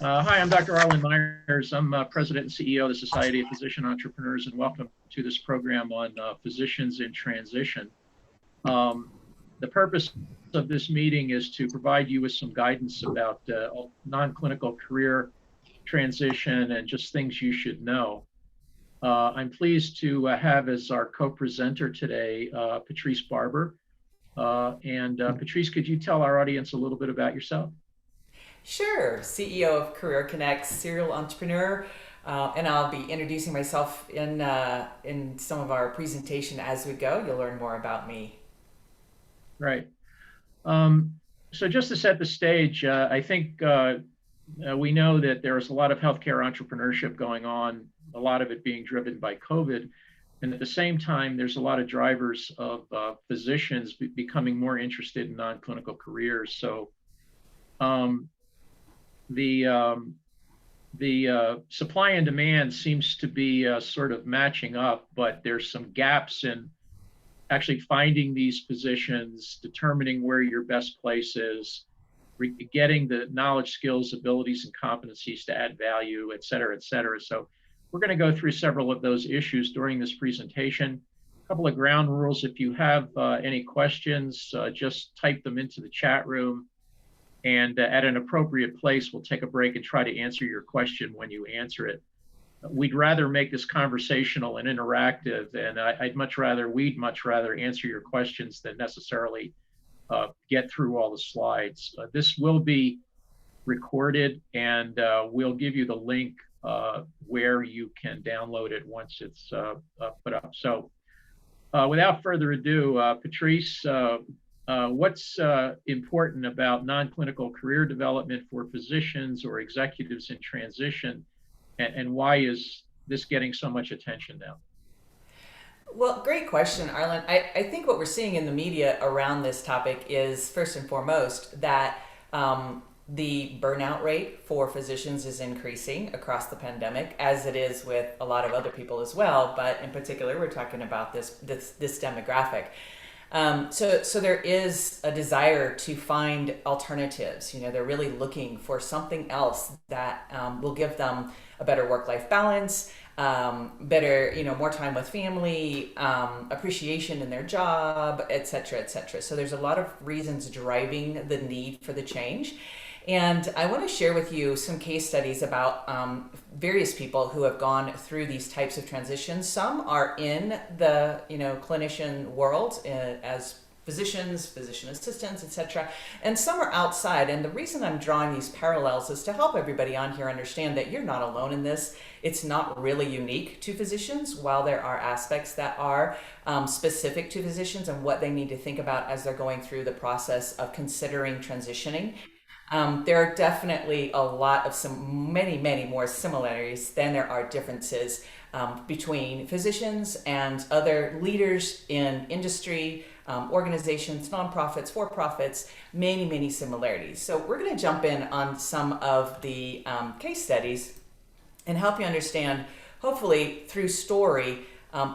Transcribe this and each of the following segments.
Hi, I'm Dr. Arlen Myers. I'm President and CEO of the Society of Physician Entrepreneurs, and welcome to this program on physicians in transition. The purpose of this meeting is to provide you with some guidance about non-clinical career transition and just things you should know. I'm pleased to have as our co-presenter today, Patrice Barber. Patrice, could you tell our audience a little bit about yourself? Sure, CEO of Career Connects, serial entrepreneur, and I'll be introducing myself in some of our presentation as we go. You'll learn more about me. Right. So just to set the stage, I think we know that there is a lot of healthcare entrepreneurship going on, a lot of it being driven by COVID. And at the same time, there's a lot of drivers of physicians becoming more interested in non-clinical careers. So um, the supply and demand seems to be sort of matching up, but there's some gaps in actually finding these positions, determining where your best place is, getting the knowledge, skills, abilities, and competencies to add value, et cetera, et cetera. So we're going to go through several of those issues during this presentation. A couple of ground rules. If you have any questions, just type them into the chat room. And at an appropriate place, we'll take a break and try to answer your question when you answer it. We'd rather make this conversational and interactive, and we'd much rather answer your questions than necessarily get through all the slides. This will be recorded, and we'll give you the link where you can download it once it's put up. So without further ado, Patrice, what's important about non-clinical career development for physicians or executives in transition, and why is this getting so much attention now? Well, great question, Arlen. I think what we're seeing in the media around this topic is first and foremost that the burnout rate for physicians is increasing across the pandemic, as it is with a lot of other people as well. But in particular, we're talking about this demographic. So there is a desire to find alternatives. You know, they're really looking for something else that will give them a better work-life balance, better, more time with family, appreciation in their job, et cetera, et cetera. So there's a lot of reasons driving the need for the change. And I want to share with you some case studies about various people who have gone through these types of transitions. Some are in the clinician world as physicians, physician assistants, etc., and some are outside. And the reason I'm drawing these parallels is to help everybody on here understand that you're not alone in this. It's not really unique to physicians, while there are aspects that are specific to physicians and what they need to think about as they're going through the process of considering transitioning. There are definitely a lot of many more similarities than there are differences between physicians and other leaders in industry, organizations, nonprofits, for-profits, many similarities. So we're going to jump in on some of the case studies and help you understand, hopefully through story,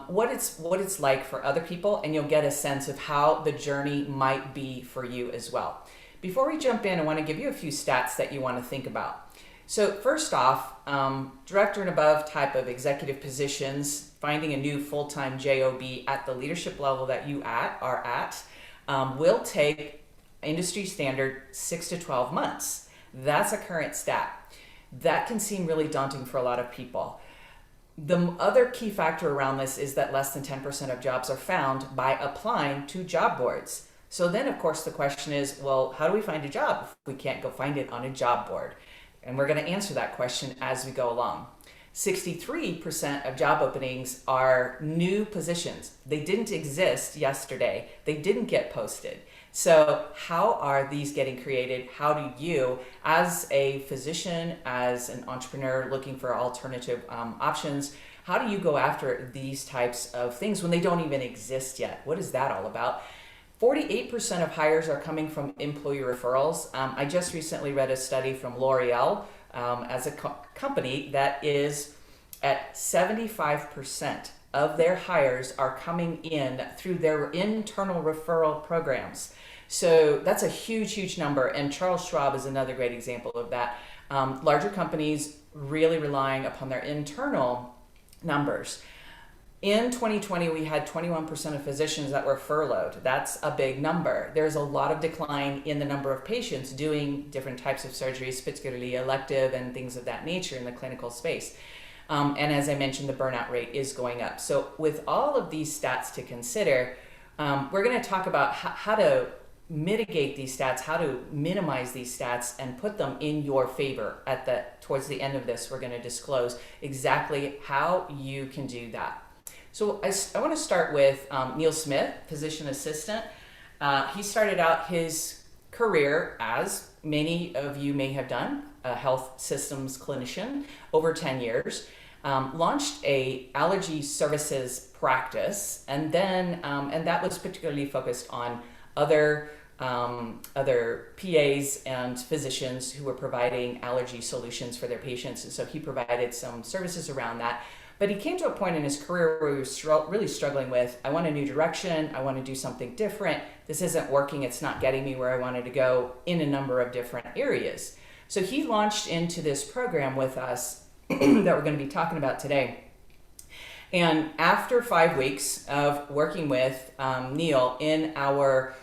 what it's like for other people, and you'll get a sense of how the journey might be for you as well. Before we jump in, I want to give you a few stats that you want to think about. So first off, director and above type of executive positions, finding a new full-time job at the leadership level that you are at will take industry standard 6 to 12 months. That's a current stat. That can seem really daunting for a lot of people. The other key factor around this is that less than 10% of jobs are found by applying to job boards. So then, of course, the question is, well, how do we find a job if we can't go find it on a job board? And we're going to answer that question as we go along. 63% of job openings are new positions. They didn't exist yesterday. They didn't get posted. So how are these getting created? How do you, as a physician, as an entrepreneur looking for alternative options, how do you go after these types of things when they don't even exist yet? What is that all about? 48% of hires are coming from employee referrals. I just recently read a study from L'Oreal as a company that is at 75% of their hires are coming in through their internal referral programs. So that's a huge, huge number. And Charles Schwab is another great example of that. Larger companies really relying upon their internal numbers. In 2020, we had 21% of physicians that were furloughed. That's a big number. There's a lot of decline in the number of patients doing different types of surgeries, particularly elective and things of that nature in the clinical space. And as I mentioned, the burnout rate is going up. So, with all of these stats to consider, we're going to talk about how to mitigate these stats, how to minimize these stats, and put them in your favor. Towards the end of this, we're going to disclose exactly how you can do that. So I want to start with Neil Smith, physician assistant. He started out his career, as many of you may have done, a health systems clinician over 10 years. Launched a allergy services practice, and then and that was particularly focused on other other PAs and physicians who were providing allergy solutions for their patients, and so he provided some services around that. But he came to a point in his career where he was really struggling with, I want a new direction, I want to do something different, this isn't working, it's not getting me where I wanted to go in a number of different areas. So he launched into this program with us that we're going to be talking about today. And after 5 weeks of working with Neil in our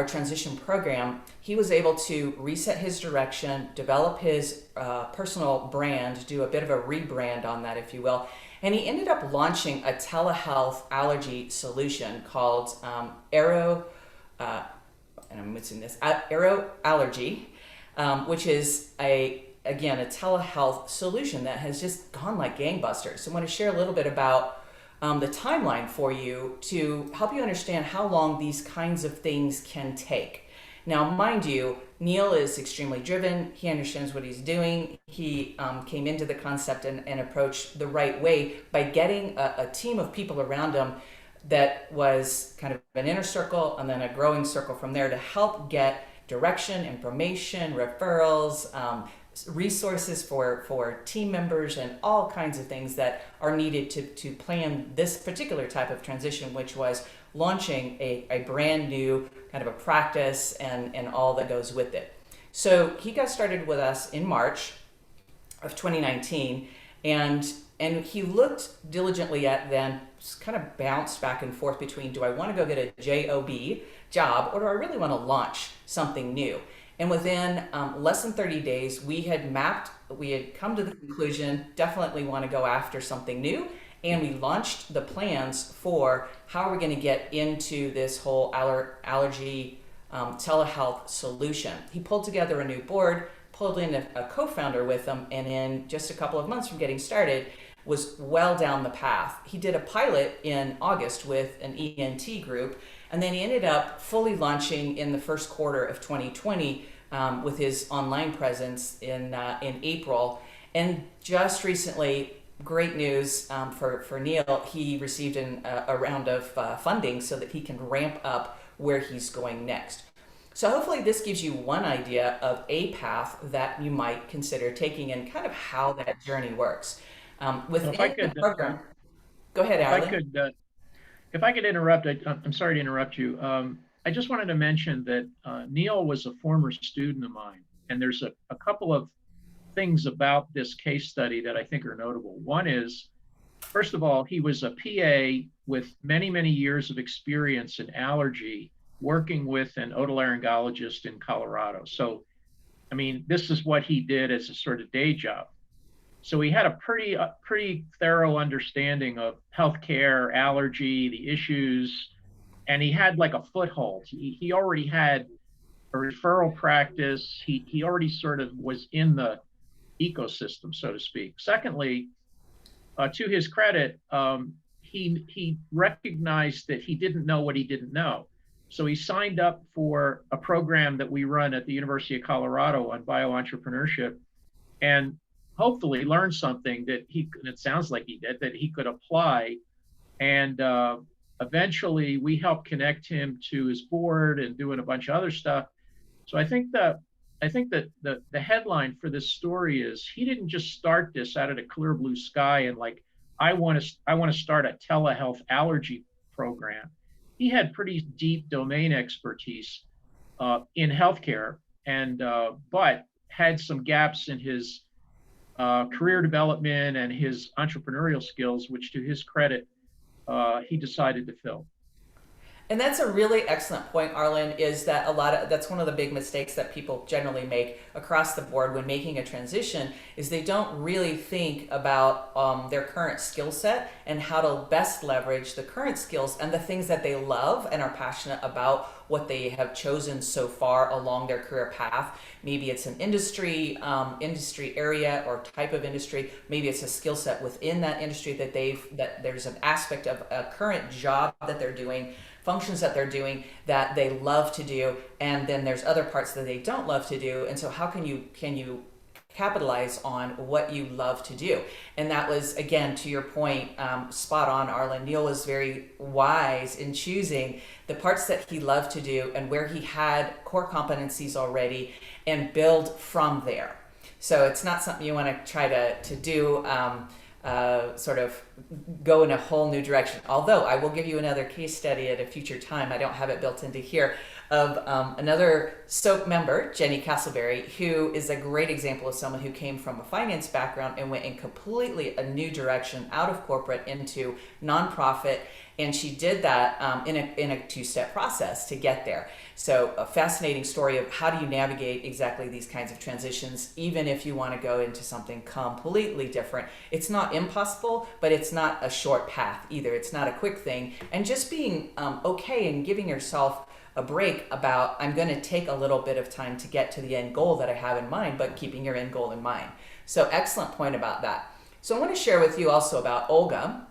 transition program, he was able to reset his direction, develop his personal brand, do a bit of a rebrand on that, if you will. And he ended up launching a telehealth allergy solution called Aero, and I'm missing this, Aero Allergy, which is again, a telehealth solution that has just gone like gangbusters. So I want to share a little bit about the timeline for you to help you understand how long these kinds of things can take. Now, mind you, Neil is extremely driven. He understands what he's doing. He came into the concept and approached the right way by getting a team of people around him that was kind of an inner circle and then a growing circle from there to help get direction, information, referrals, resources for team members, and all kinds of things that are needed to plan this particular type of transition, which was launching a brand new kind of a practice and all that goes with it. So he got started with us in March of 2019, and he looked diligently at then, kind of bounced back and forth between, do I want to go get a job, or do I really want to launch something new? And within less than 30 days, we had come to the conclusion, definitely want to go after something new. And we launched the plans for how are we going to get into this whole allergy telehealth solution. He pulled together a new board, pulled in a co-founder with him, and in just a couple of months from getting started, was well down the path. He did a pilot in August with an ENT group, and then he ended up fully launching in the first quarter of 2020 with his online presence in April. And just recently, great news for Neil, he received a round of funding so that he can ramp up where he's going next. So hopefully this gives you one idea of a path that you might consider taking and kind of how that journey works. If I Within the could, program, go ahead, if I Arlen. could, if I could interrupt, I'm sorry to interrupt you. I just wanted to mention that Neil was a former student of mine, and there's a couple of things about this case study that I think are notable. One is, first of all, he was a PA with many, many years of experience in allergy, working with an otolaryngologist in Colorado. So, I mean, this is what he did as a sort of day job. So he had a pretty thorough understanding of healthcare, allergy, the issues, and he had like a foothold. He already had a referral practice. He already sort of was in the ecosystem, so to speak. Secondly, to his credit, he recognized that he didn't know what he didn't know. So he signed up for a program that we run at the University of Colorado on bioentrepreneurship, and hopefully learned something that it sounds like he did, that he could apply. And eventually we helped connect him to his board and doing a bunch of other stuff. So I think that the headline for this story is he didn't just start this out of the clear blue sky and like, I want to start a telehealth allergy program. He had pretty deep domain expertise. in healthcare, and but had some gaps in his career development and his entrepreneurial skills, which, to his credit, he decided to fill. And that's a really excellent point, Arlen, is that that's one of the big mistakes that people generally make across the board when making a transition is they don't really think about their current skill set and how to best leverage the current skills and the things that they love and are passionate about what they have chosen so far along their career path. Maybe it's an industry area or type of industry. Maybe it's a skill set within that industry that there's an aspect of a current job that they're doing, functions that they're doing that they love to do, and then there's other parts that they don't love to do. And so how can you capitalize on what you love to do? And that was, again, to your point, spot on, Arlen. Neil was very wise in choosing the parts that he loved to do and where he had core competencies already and build from there. So it's not something you want to try to do sort of go in a whole new direction. Although I will give you another case study at a future time. I don't have it built into here, of another SOAP member, Jenny Castleberry, who is a great example of someone who came from a finance background and went in completely a new direction out of corporate into nonprofit. And she did that in a two-step process to get there. So a fascinating story of how do you navigate exactly these kinds of transitions, even if you want to go into something completely different. It's not impossible, but it's not a short path either. It's not a quick thing. And just being okay and giving yourself a break about, I'm going to take a little bit of time to get to the end goal that I have in mind, but keeping your end goal in mind. So excellent point about that. So I want to share with you also about Olga.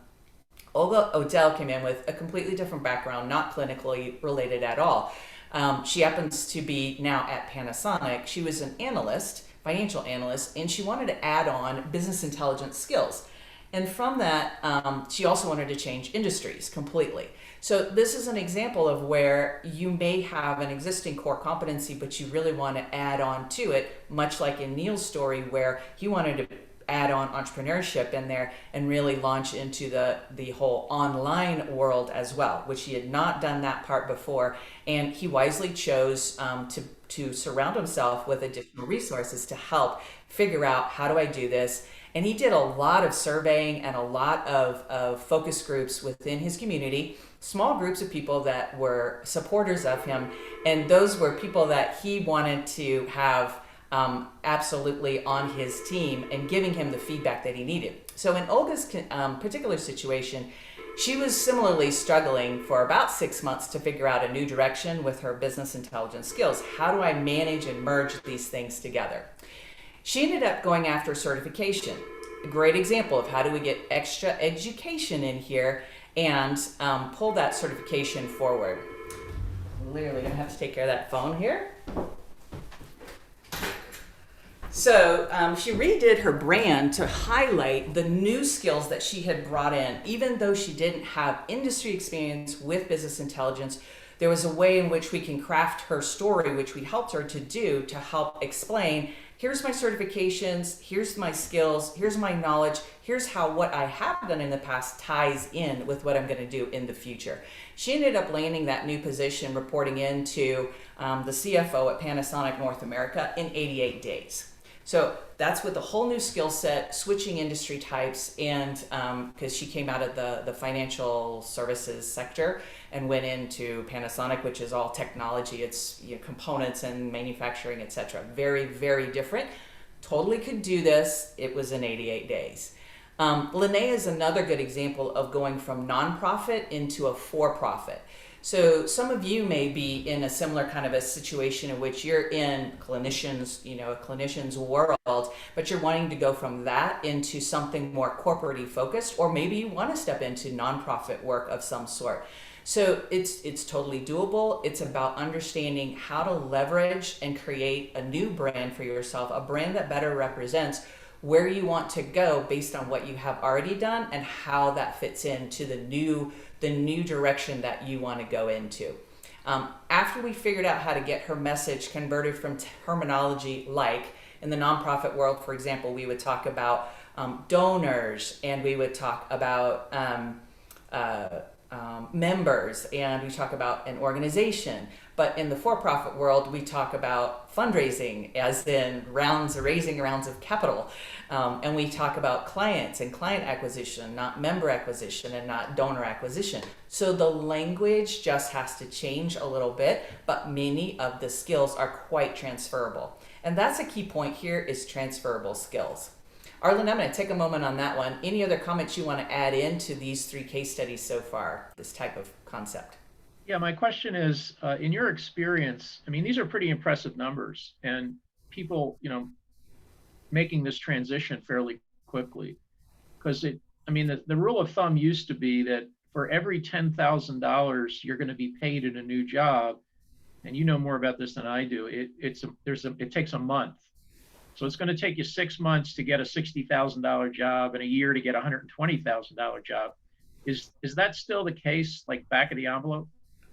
Olga Odell came in with a completely different background, not clinically related at all. She happens to be now at Panasonic. She was an analyst, financial analyst, and she wanted to add on business intelligence skills. And from that, she also wanted to change industries completely. So this is an example of where you may have an existing core competency, but you really want to add on to it, much like in Neil's story where he wanted to add on entrepreneurship in there and really launch into the whole online world as well, which he had not done that part before. And he wisely chose to surround himself with additional resources to help figure out, how do I do this? And he did a lot of surveying and a lot of focus groups within his community, small groups of people that were supporters of him. And those were people that he wanted to have absolutely on his team and giving him the feedback that he needed. So in Olga's particular situation, she was similarly struggling for about 6 months to figure out a new direction with her business intelligence skills. How do I manage and merge these things together? She ended up going after certification. A great example of how do we get extra education in here and pull that certification forward. Literally gonna have to take care of that phone here. So she redid her brand to highlight the new skills that she had brought in. Even though she didn't have industry experience with business intelligence, there was a way in which we can craft her story, which we helped her to do, to help explain, here's my certifications, here's my skills, here's my knowledge, here's how what I have done in the past ties in with what I'm going to do in the future. She ended up landing that new position, reporting into the CFO at Panasonic North America in 88 days. So that's with a whole new skill set, switching industry types, and because she came out of the financial services sector and went into Panasonic, which is all technology. It's components and manufacturing, etc. Very, very different. Totally could do this. It was in 88 days. Linnea is another good example of going from nonprofit into a for-profit. So some of you may be in a similar kind of a situation in which you're in a clinician's world, but you're wanting to go from that into something more corporate-y focused, or maybe you want to step into nonprofit work of some sort. So it's totally doable. It's about understanding how to leverage and create a new brand for yourself, a brand that better represents where you want to go based on what you have already done and how that fits into the new direction that you want to go into. After we figured out how to get her message converted from terminology like in the nonprofit world, for example, we would talk about donors, and we would talk about members, and we talk about an organization. But in the for-profit world, we talk about fundraising, as in raising rounds of capital, and we talk about clients and client acquisition, not member acquisition and not donor acquisition. So the language just has to change a little bit, but many of the skills are quite transferable. And that's a key point here, is transferable skills. Arlen, I'm going to take a moment on that one. Any other comments you want to add into these three case studies so far, this type of concept? Yeah, my question is, in your experience, I mean, these are pretty impressive numbers, and people, making this transition fairly quickly. Because I mean, the rule of thumb used to be that for every $10,000 you're going to be paid in a new job, and you know more about this than I do. It takes a month. So it's going to take you 6 months to get a $60,000 job and a year to get a $120,000 job. Is that still the case, like back of the envelope?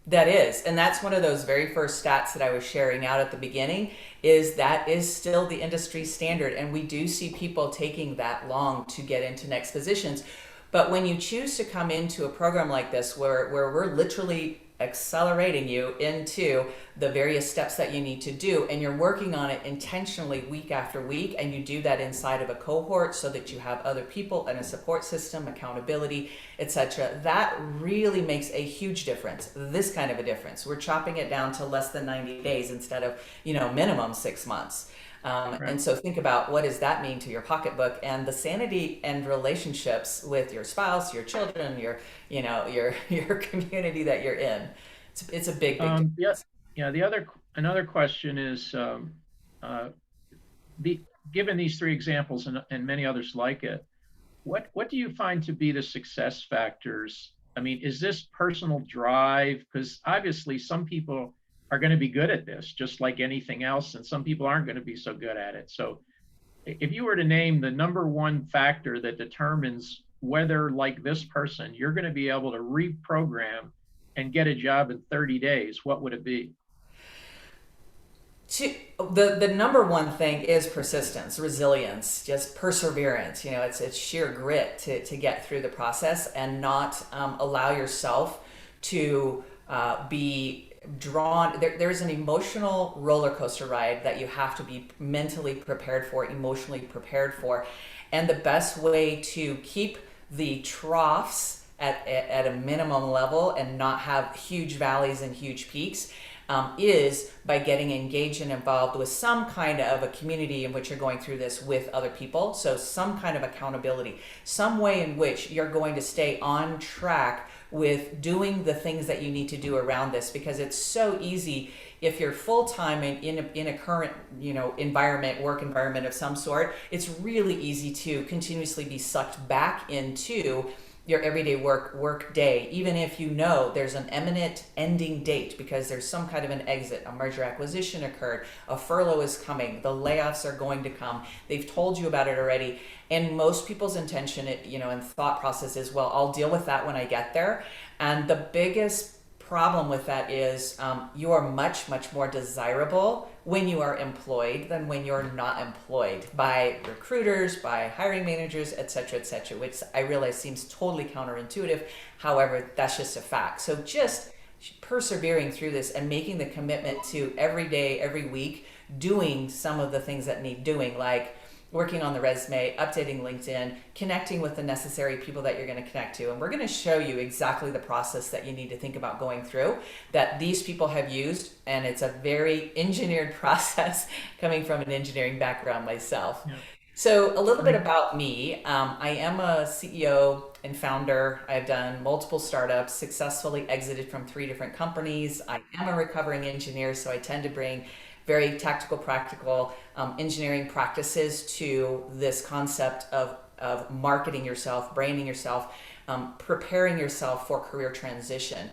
That is, and that's one of those very first stats that I was sharing out at the beginning, is that is still the industry standard, and we do see people taking that long to get into next positions. But when you choose to come into a program like this, where we're literally accelerating you into the various steps that you need to do, and you're working on it intentionally week after week, and you do that inside of a cohort so that you have other people and a support system, accountability, etc., that really makes a huge difference. This kind of a difference, we're chopping it down to less than 90 days instead of minimum 6 months. Right. And so think about, what does that mean to your pocketbook and the sanity and relationships with your spouse, your children, your community that you're in. It's a big Yeah, difference. yeah. Another question is, uh, the given these three examples and many others like it, what do you find to be the success factors? I mean, is this personal drive? Because obviously some people are going to be good at this, just like anything else, and some people aren't going to be so good at it. So if you were to name the number one factor that determines whether, like this person, you're going to be able to reprogram and get a job in 30 days, what would it be? to the number one thing is persistence, resilience, just perseverance. It's sheer grit to get through the process and not allow yourself to be drawn. There's an emotional roller coaster ride that you have to be mentally prepared for, emotionally prepared for, and the best way to keep the troughs at a minimum level and not have huge valleys and huge peaks is by getting engaged and involved with some kind of a community in which you're going through this with other people. So some kind of accountability, some way in which you're going to stay on track with doing the things that you need to do around this, because it's so easy if you're full-time in a current work environment of some sort. It's really easy to continuously be sucked back into your everyday work day, even if you know there's an imminent ending date because there's some kind of an exit, a merger acquisition occurred, a furlough is coming, the layoffs are going to come. They've told you about it already, and most people's intention, and thought process is, well, I'll deal with that when I get there. And the biggest problem with that is you are much, much more desirable when you are employed than when you're not employed by recruiters, by hiring managers, etc., which I realize seems totally counterintuitive. However, that's just a fact. So just persevering through this and making the commitment to every day, every week, doing some of the things that need doing, like working on the resume, updating LinkedIn, connecting with the necessary people that you're going to connect to. And we're going to show you exactly the process that you need to think about going through that these people have used. And it's a very engineered process coming from an engineering background myself. Yeah. So a little bit Great. about me. I am a CEO and founder. I've done multiple startups, successfully exited from 3 different companies. I am a recovering engineer, so I tend to bring very tactical, practical engineering practices to this concept of marketing yourself, branding yourself, preparing yourself for career transition.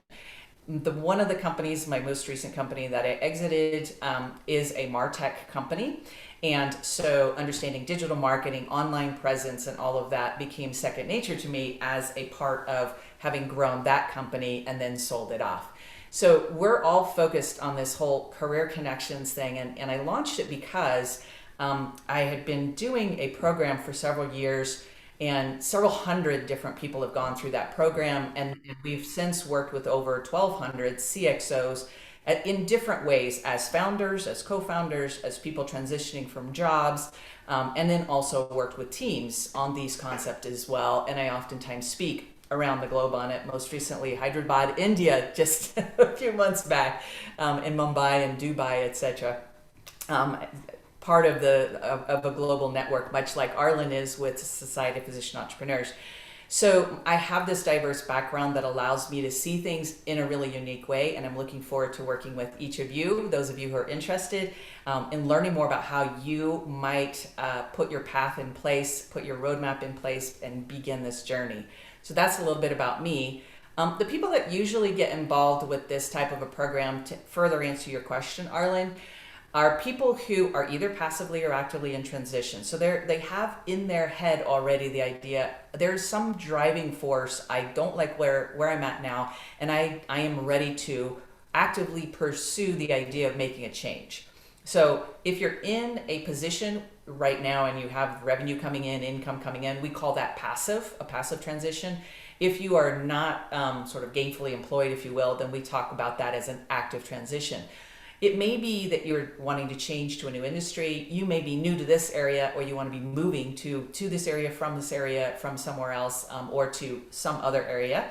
One of the companies, my most recent company that I exited, is a MarTech company. And so understanding digital marketing, online presence, and all of that became second nature to me as a part of having grown that company and then sold it off. So we're all focused on this whole career connections thing. And I launched it because I had been doing a program for several years And several hundred different people have gone through that program. And we've since worked with over 1,200 CXOs in different ways as founders, as co founders, as people transitioning from jobs, and then also worked with teams on these concepts as well. And I oftentimes speak around the globe on it. Most recently, Hyderabad, India, just a few months back, in Mumbai and Dubai, etc. Um, Part of a global network, much like Arlen is with Society of Physician Entrepreneurs. So I have this diverse background that allows me to see things in a really unique way, and I'm looking forward to working with each of you, those of you who are interested, in learning more about how you might put your path in place, put your roadmap in place, and begin this journey. So that's a little bit about me. The people that usually get involved with this type of a program, to further answer your question, Arlen, are people who are either passively or actively in transition. So they have in their head already the idea there's some driving force. I don't like where I'm at now, and I am ready to actively pursue the idea of making a change. So if you're in a position right now and you have revenue coming in, income coming in, we call that passive, a passive transition. If you are not sort of gainfully employed, if you will, then we talk about that as an active transition. It may be that you're wanting to change to a new industry. You may be new to this area, or you want to be moving to this area, from somewhere else, or to some other area.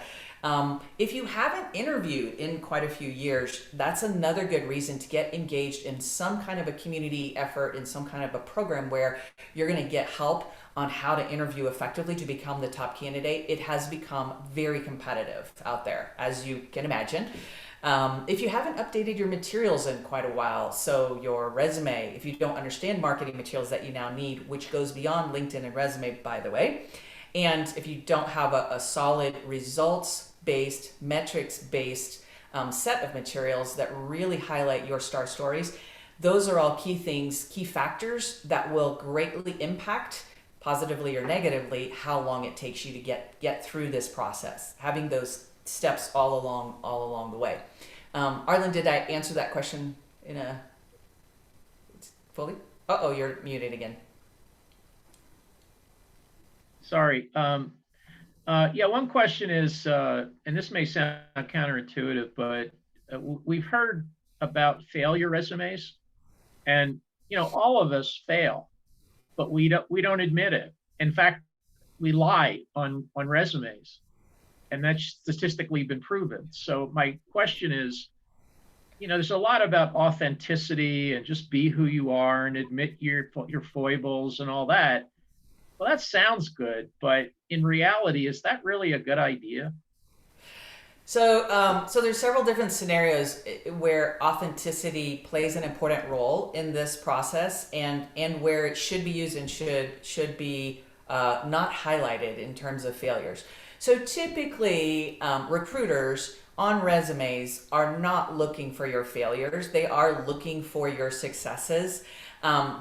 If you haven't interviewed in quite a few years, that's another good reason to get engaged in some kind of a community effort, in some kind of a program where you're going to get help on how to interview effectively to become the top candidate. It has become very competitive out there, as you can imagine. If you haven't updated your materials in quite a while, so your resume, if you don't understand marketing materials that you now need, which goes beyond LinkedIn and resume, by the way, and if you don't have a solid results based, metrics based set of materials that really highlight your star stories, those are all key things, key factors that will greatly impact, positively or negatively, how long it takes you to get through this process. Having those steps all along the way. Arlen, did I answer that question in a fully? Oh, you're muted again. Sorry. Yeah, one question is, and this may sound counterintuitive, but we've heard about failure resumes, and all of us fail, but we don't admit it. In fact, we lie on resumes, and that's statistically been proven. So my question is, there's a lot about authenticity and just be who you are and admit your foibles and all that. Well, that sounds good, but in reality, is that really a good idea? So there's several different scenarios where authenticity plays an important role in this process, and where it should be used and should be not highlighted in terms of failures. So typically, recruiters on resumes are not looking for your failures; they are looking for your successes.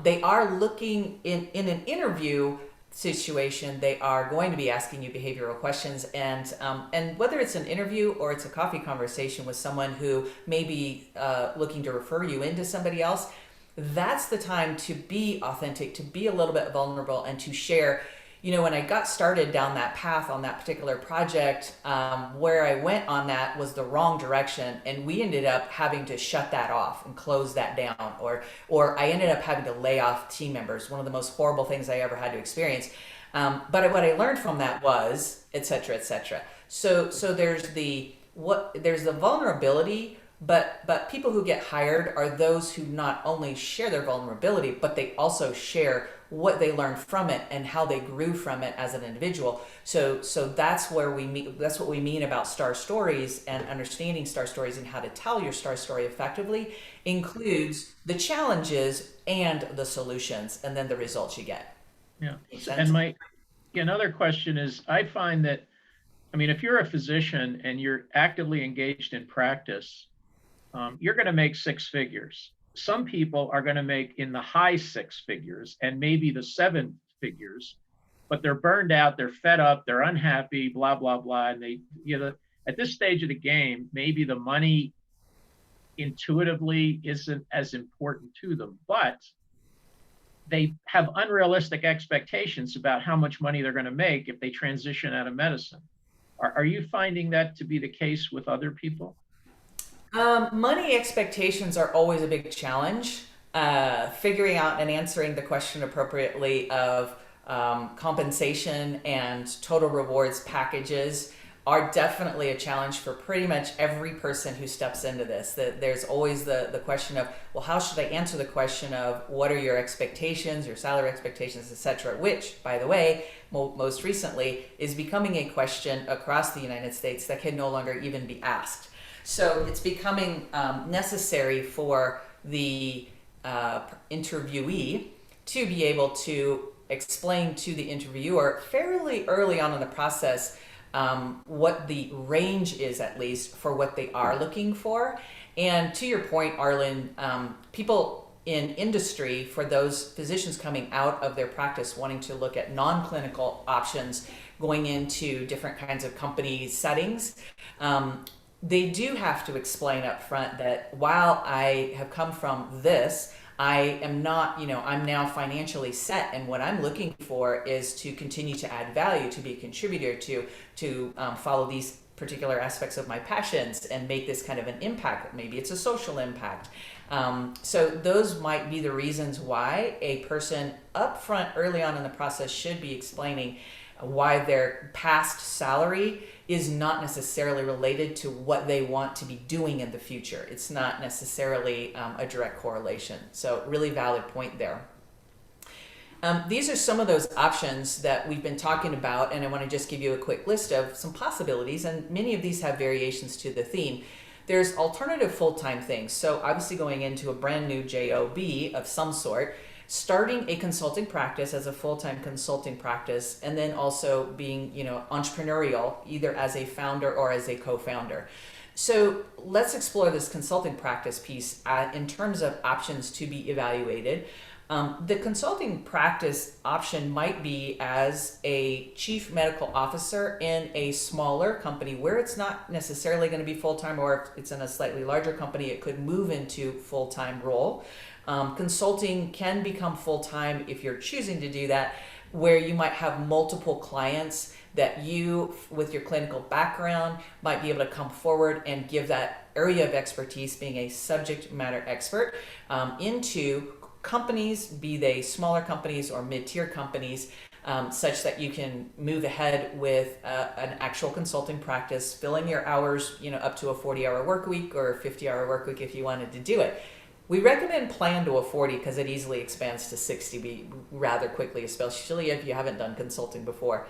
They are looking in an interview situation, they are going to be asking you behavioral questions, and whether it's an interview or it's a coffee conversation with someone who may be looking to refer you into somebody else, that's the time to be authentic, to be a little bit vulnerable, and to share. When I got started down that path on that particular project, where I went on that was the wrong direction, and we ended up having to shut that off and close that down, or I ended up having to lay off team members. One of the most horrible things I ever had to experience. But what I learned from that was, et cetera, et cetera. So there's the vulnerability. But people who get hired are those who not only share their vulnerability, but they also share what they learned from it and how they grew from it as an individual. So that's where we meet. That's what we mean about star stories, and understanding star stories and how to tell your star story effectively includes the challenges and the solutions, and then the results you get. Yeah. Make And sense? my another question is, I find that, I mean, if you're a physician and you're actively engaged in practice, you're going to make six figures. Some people are going to make in the high six figures and maybe the seven figures, but they're burned out, they're fed up, they're unhappy, blah, blah, blah. And at this stage of the game, maybe the money intuitively isn't as important to them. But they have unrealistic expectations about how much money they're going to make if they transition out of medicine. Are you finding that to be the case with other people? Money expectations are always a big challenge. Figuring out and answering the question appropriately of compensation and total rewards packages are definitely a challenge for pretty much every person who steps into this. There's always the question of, well, how should I answer the question of what are your expectations, your salary expectations, etc., which, by the way, most recently is becoming a question across the United States that can no longer even be asked. So it's becoming necessary for the interviewee to be able to explain to the interviewer fairly early on in the process what the range is, at least for what they are looking for. And to your point, Arlen, people in industry, for those physicians coming out of their practice wanting to look at non-clinical options, going into different kinds of company settings, they do have to explain up front that while I have come from this, I am not, I'm now financially set, and what I'm looking for is to continue to add value, to be a contributor, to follow these particular aspects of my passions and make this kind of an impact. Maybe it's a social impact. So those might be the reasons why a person up front early on in the process should be explaining why their past salary is not necessarily related to what they want to be doing in the future. It's not necessarily a direct correlation. So really valid point there. These are some of those options that we've been talking about, and I want to just give you a quick list of some possibilities, and many of these have variations to the theme. There's alternative full-time things. So obviously going into a brand new job of some sort, starting a consulting practice as a full-time consulting practice, and then also being, entrepreneurial, either as a founder or as a co-founder. So let's explore this consulting practice piece in terms of options to be evaluated. The consulting practice option might be as a chief medical officer in a smaller company where it's not necessarily going to be full-time, or if it's in a slightly larger company, it could move into full-time role. Consulting can become full-time if you're choosing to do that, where you might have multiple clients that you, with your clinical background, might be able to come forward and give that area of expertise, being a subject matter expert, into companies, be they smaller companies or mid-tier companies, such that you can move ahead with an actual consulting practice, filling your hours, up to a 40-hour work week or a 50-hour work week if you wanted to do it. We recommend plan to a 40 because it easily expands to 60 rather quickly, especially if you haven't done consulting before.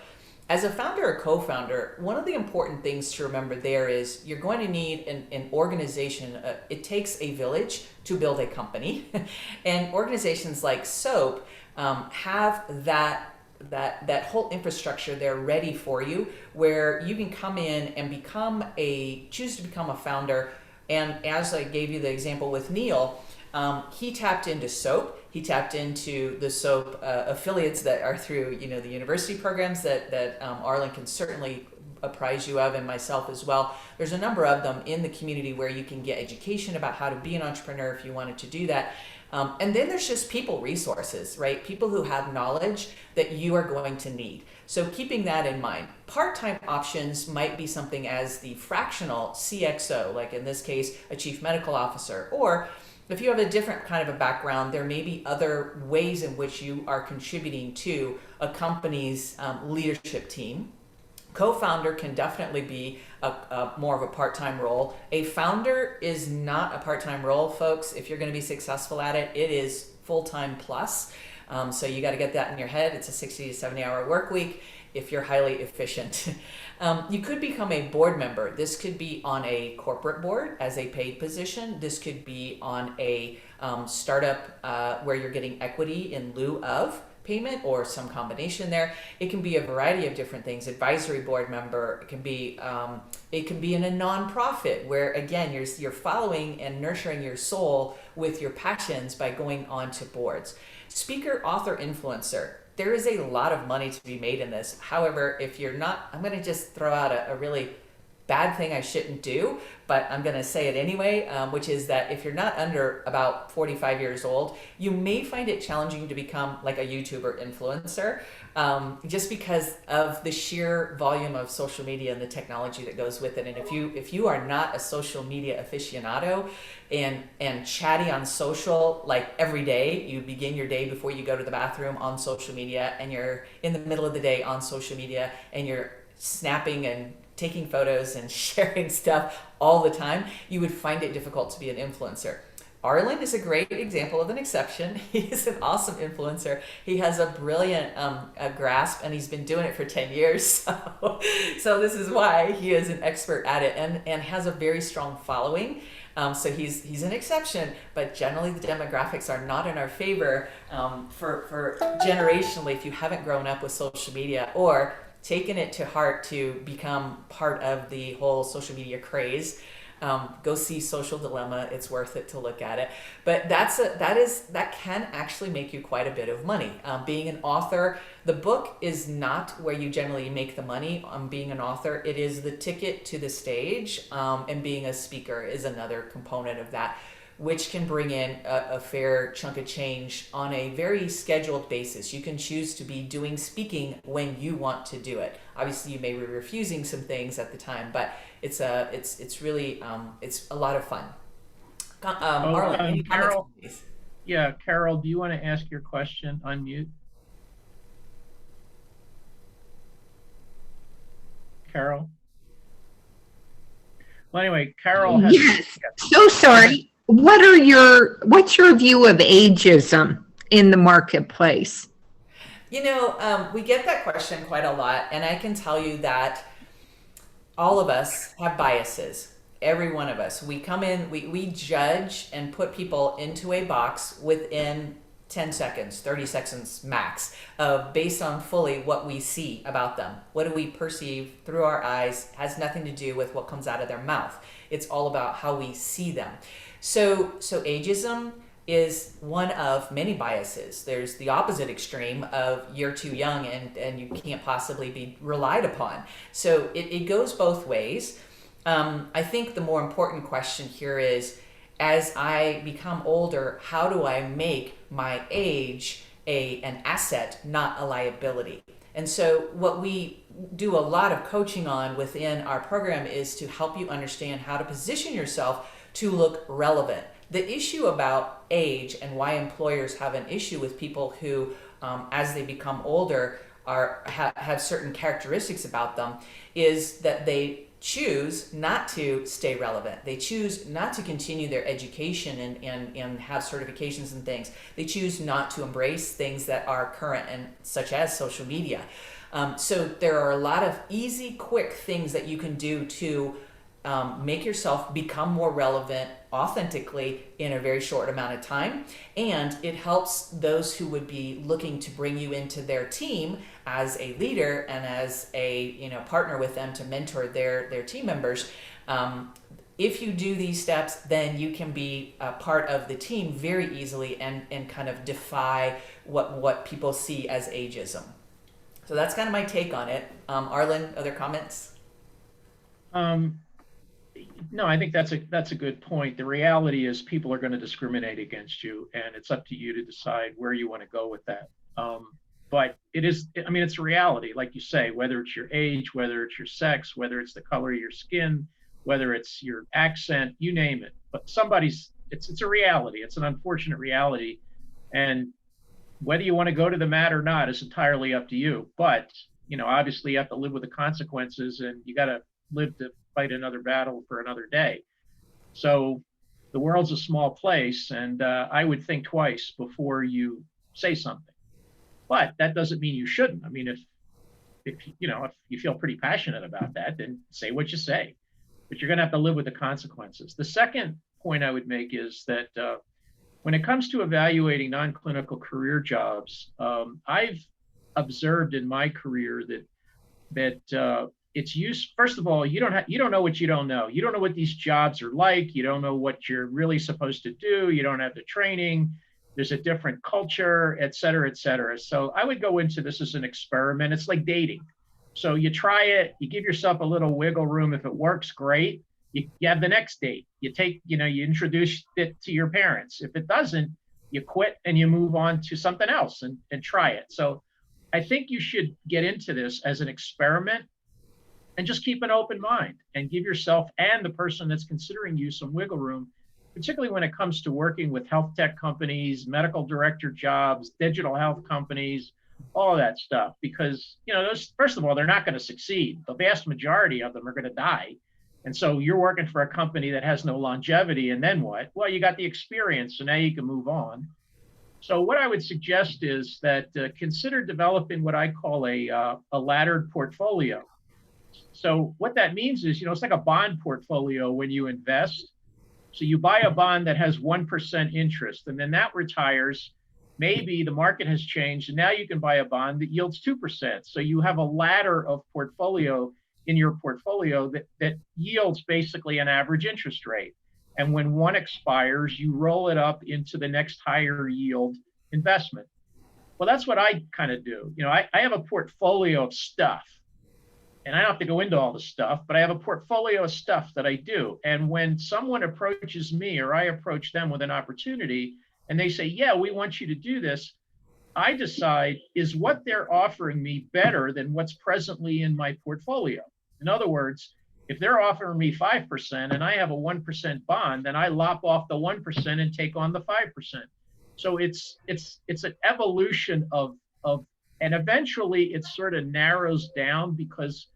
As a founder or co-founder, one of the important things to remember there is you're going to need an organization. It takes a village to build a company. And organizations like SOAP have that whole infrastructure there ready for you, where you can come in and choose to become a founder. And as I gave you the example with Neil, he tapped into SOAP. He tapped into the SOAP affiliates that are through, the university programs that Arlen can certainly apprise you of, and myself as well. There's a number of them in the community where you can get education about how to be an entrepreneur if you wanted to do that. And then there's just people resources, right? People who have knowledge that you are going to need. So keeping that in mind, part-time options might be something as the fractional CXO, like in this case, a chief medical officer, or if you have a different kind of a background, there may be other ways in which you are contributing to a company's leadership team. Co-founder can definitely be a more of a part-time role. A founder is not a part-time role, folks. If you're going to be successful at it, it is full-time plus. So you got to get that in your head. It's a 60 to 70-hour work week if you're highly efficient. You could become a board member. This could be on a corporate board as a paid position. This could be on a startup where you're getting equity in lieu of payment, or some combination there. It can be a variety of different things. Advisory board member. It can be in a nonprofit where, again, you're following and nurturing your soul with your passions by going on to boards. Speaker, author, influencer. There is a lot of money to be made in this. However, if you're not, I'm going to just throw out a really bad thing I shouldn't do, but I'm going to say it anyway, which is that if you're not under about 45 years old, you may find it challenging to become like a YouTuber influencer, just because of the sheer volume of social media and the technology that goes with it. And if you are not a social media aficionado and chatty on social like every day, you begin your day before you go to the bathroom on social media, and you're in the middle of the day on social media, and you're snapping and taking photos and sharing stuff all the time, you would find it difficult to be an influencer. Arlen is a great example of an exception. He's an awesome influencer. He has a brilliant grasp, and he's been doing it for 10 years. So this is why he is an expert at it, and has a very strong following. So he's an exception, but generally the demographics are not in our favor, for generationally, if you haven't grown up with social media or taken it to heart to become part of the whole social media craze. Go see Social Dilemma. It's worth it to look at it. But that can actually make you quite a bit of money. Being an author, the book is not where you generally make the money on being an author. It is the ticket to the stage, and being a speaker is another component of that, which can bring in a fair chunk of change on a very scheduled basis. You can choose to be doing speaking when you want to do it. Obviously, you may be refusing some things at the time, but it's really it's a lot of fun. Marlon, any comments on Carol, these? yeah, Carol, do you want to ask your question? Unmute, Carol. Well, anyway, Carol has a, Yes. yeah, So go ahead. sorry. What's your view of ageism in the marketplace? We get that question quite a lot, and I can tell you that all of us have biases. Every one of us. We come in, we judge and put people into a box within 10 seconds, 30 seconds max, based on fully what we see about them. What do we perceive through our eyes has nothing to do with what comes out of their mouth. It's all about how we see them. So ageism is one of many biases. There's the opposite extreme of you're too young and you can't possibly be relied upon. So it goes both ways. I think the more important question here is, as I become older, how do I make my age an asset, not a liability? And so what we do a lot of coaching on within our program is to help you understand how to position yourself to look relevant. The issue about age and why employers have an issue with people who, as they become older, have certain characteristics about them, is that they choose not to stay relevant. They choose not to continue their education and have certifications and things. They choose not to embrace things that are current, and such as social media. So there are a lot of easy, quick things that you can do to make yourself become more relevant authentically in a very short amount of time. And it helps those who would be looking to bring you into their team as a leader and as a partner with them to mentor their team members. If you do these steps, then you can be a part of the team very easily and kind of defy what people see as ageism. So that's kind of my take on it. Arlen, other comments? Um, no, I think that's a good point. The reality is people are going to discriminate against you, and it's up to you to decide where you want to go with that. But it is, I mean, it's a reality, like you say, whether it's your age, whether it's your sex, whether it's the color of your skin, whether it's your accent, you name it. But it's a reality. It's an unfortunate reality, and whether you want to go to the mat or not is entirely up to you. But obviously, you have to live with the consequences, and you got to live to fight another battle for another day. So the world's a small place, and I would think twice before you say something. But that doesn't mean you shouldn't. I mean, if you feel pretty passionate about that, then say what you say. But you're going to have to live with the consequences. The second point I would make is that when it comes to evaluating non-clinical career jobs, I've observed in my career that it's used. First of all, you don't know what you don't know. You don't know what these jobs are like. You don't know what you're really supposed to do. You don't have the training. There's a different culture, et cetera, et cetera. So I would go into this as an experiment. It's like dating. So you try it, you give yourself a little wiggle room. If it works, great. You have the next date. You introduce it to your parents. If it doesn't, you quit and you move on to something else and try it. So I think you should get into this as an experiment and just keep an open mind and give yourself and the person that's considering you some wiggle room, particularly when it comes to working with health tech companies, medical director jobs, digital health companies, all that stuff. Because, those, first of all, they're not going to succeed. The vast majority of them are going to die. And so you're working for a company that has no longevity. And then what? Well, you got the experience. So now you can move on. So what I would suggest is that consider developing what I call a laddered portfolio. So what that means is, it's like a bond portfolio when you invest. So you buy a bond that has 1% interest, and then that retires. Maybe the market has changed, and now you can buy a bond that yields 2%. So you have a ladder of portfolio in your portfolio that yields basically an average interest rate. And when one expires, you roll it up into the next higher yield investment. Well, that's what I kind of do. I have a portfolio of stuff, and I don't have to go into all the stuff, but I have a portfolio of stuff that I do. And when someone approaches me or I approach them with an opportunity and they say, yeah, we want you to do this, I decide, is what they're offering me better than what's presently in my portfolio? In other words, if they're offering me 5% and I have a 1% bond, then I lop off the 1% and take on the 5%. So it's an evolution of and eventually it sort of narrows down because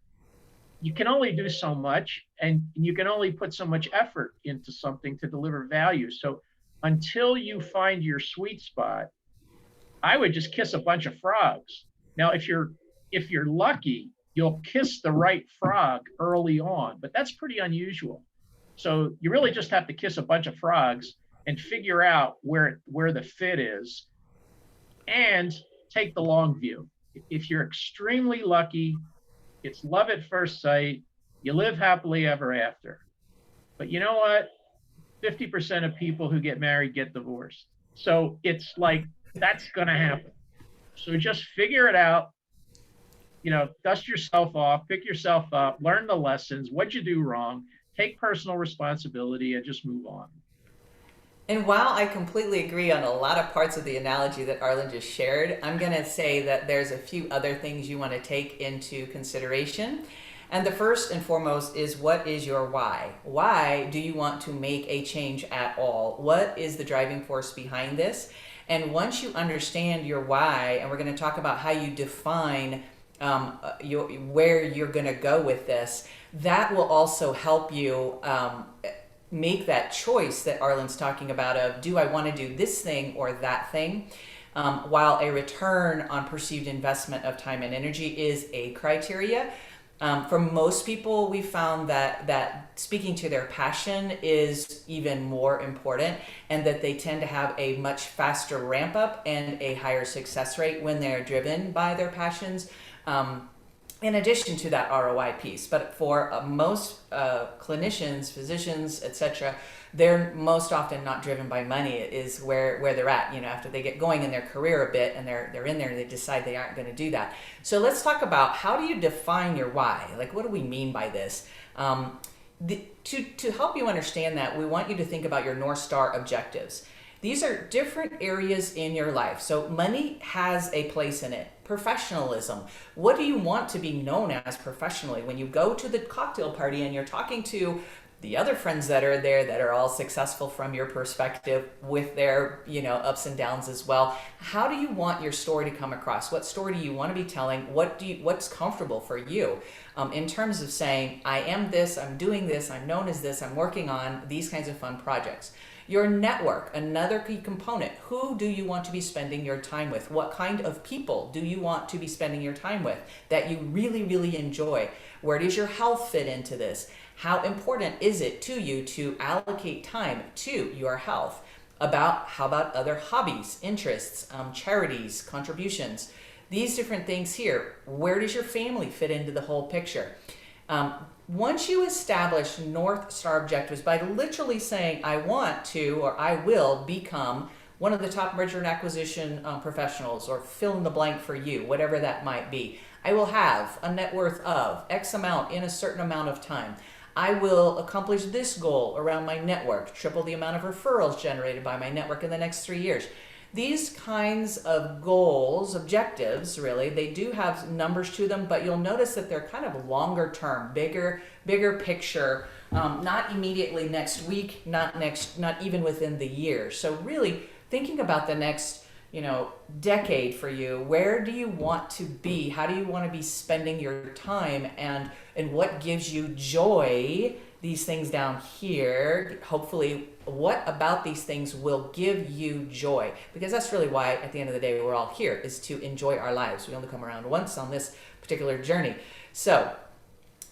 you can only do so much and you can only put so much effort into something to deliver value. So until you find your sweet spot, I would just kiss a bunch of frogs. Now, if you're lucky, you'll kiss the right frog early on, but that's pretty unusual. So you really just have to kiss a bunch of frogs and figure out where the fit is and take the long view. If you're extremely lucky, it's love at first sight. You live happily ever after. But you know what? 50% of people who get married get divorced. So it's like, that's going to happen. So just figure it out, dust yourself off, pick yourself up, learn the lessons, what you do wrong, take personal responsibility, and just move on. And while I completely agree on a lot of parts of the analogy that Arlen just shared, I'm going to say that there's a few other things you want to take into consideration. And the first and foremost is, what is your why? Why do you want to make a change at all? What is the driving force behind this? And once you understand your why, and we're going to talk about how you define where you're going to go with this, that will also help you make that choice that Arlen's talking about of, do I want to do this thing or that thing? While a return on perceived investment of time and energy is a criteria, for most people, we found that speaking to their passion is even more important, and that they tend to have a much faster ramp up and a higher success rate when they're driven by their passions. In addition to that ROI piece, but for most clinicians, physicians, etc., they're most often not driven by money. It is where they're at, after they get going in their career a bit and they're in there and they decide they aren't going to do that. So let's talk about, how do you define your why? Like, what do we mean by this? To help you understand that, we want you to think about your North Star objectives. These are different areas in your life. So money has a place in it. Professionalism. What do you want to be known as professionally? When you go to the cocktail party and you're talking to the other friends that are there that are all successful from your perspective with their, ups and downs as well, how do you want your story to come across? What story do you want to be telling? What's comfortable for you in terms of saying, I am this, I'm doing this, I'm known as this, I'm working on these kinds of fun projects. Your network, another key component. Who do you want to be spending your time with? What kind of people do you want to be spending your time with that you really, really enjoy? Where does your health fit into this? How important is it to you to allocate time to your health? How about other hobbies, interests, charities, contributions? These different things here. Where does your family fit into the whole picture? Once you establish North Star objectives by literally saying, I want to, or I will become one of the top merger and acquisition professionals, or fill in the blank for you, whatever that might be. I will have a net worth of X amount in a certain amount of time. I will accomplish this goal around my network, triple the amount of referrals generated by my network in the next 3 years. These kinds of goals, objectives, really, they do have numbers to them, but you'll notice that they're kind of longer term, bigger picture, not immediately next week, not even within the year. So really thinking about the next, decade for you. Where do you want to be? How do you want to be spending your time, and what gives you joy? These things down here, hopefully, what about these things will give you joy? Because that's really why, at the end of the day, we're all here, is to enjoy our lives. We only come around once on this particular journey. So,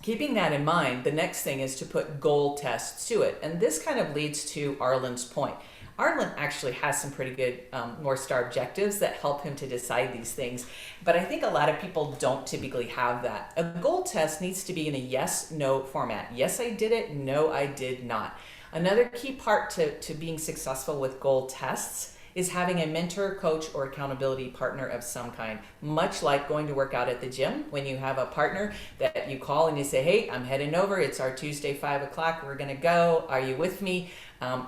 keeping that in mind, the next thing is to put goal tests to it. And this kind of leads to Arlen's point. Arlen actually has some pretty good North Star objectives that help him to decide these things. But I think a lot of people don't typically have that. A goal test needs to be in a yes-no format. Yes, I did it. No, I did not. Another key part to being successful with goal tests is having a mentor, coach, or accountability partner of some kind. Much like going to work out at the gym, when you have a partner that you call and you say, hey, I'm heading over. It's our Tuesday, 5 o'clock. We're going to go. Are you with me?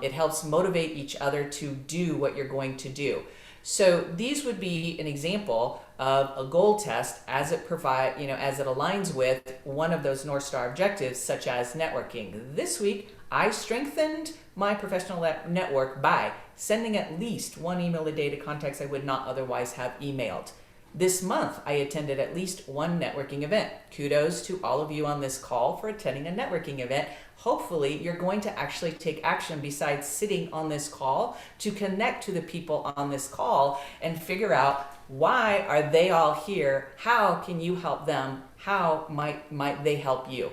It helps motivate each other to do what you're going to do. So these would be an example of a goal test as it as it aligns with one of those North Star objectives, such as networking. This week, I strengthened my professional network by sending at least one email a day to contacts I would not otherwise have emailed. This month, I attended at least one networking event. Kudos to all of you on this call for attending a networking event. Hopefully, you're going to actually take action besides sitting on this call to connect to the people on this call and figure out, why are they all here? How can you help them? How might they help you?